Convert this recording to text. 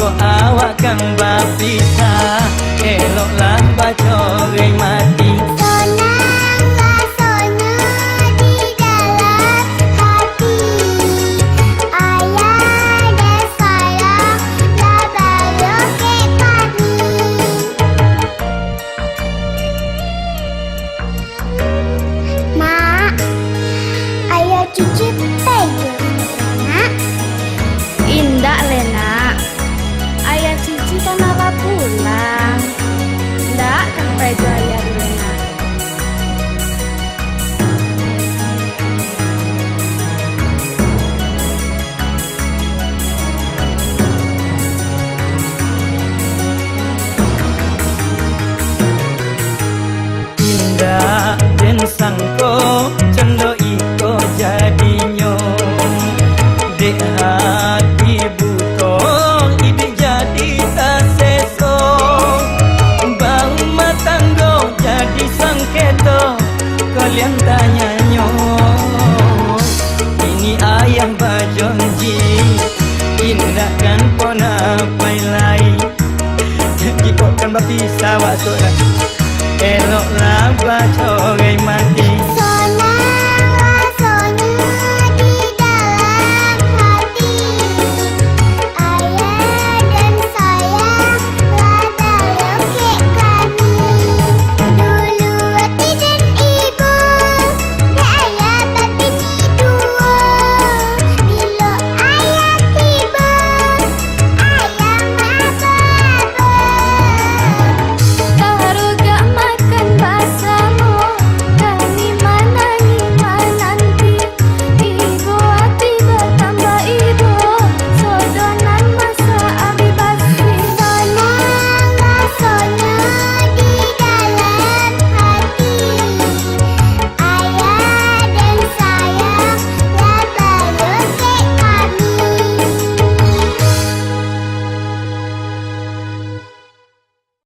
kok awak kang bapisa eloklah baca mati. Cuci pegang nak. Indah Lena, ayah cici kan apa pulang? Ndak kan pejo ayah Lena. Indah den sangko cendo iko jadinya dek hati buto ide jadi taseso bau matanggo jadi sangketo kalian tanyanya ini ayah bajonji indah kan pona pai lai jika kan bapisa wasuk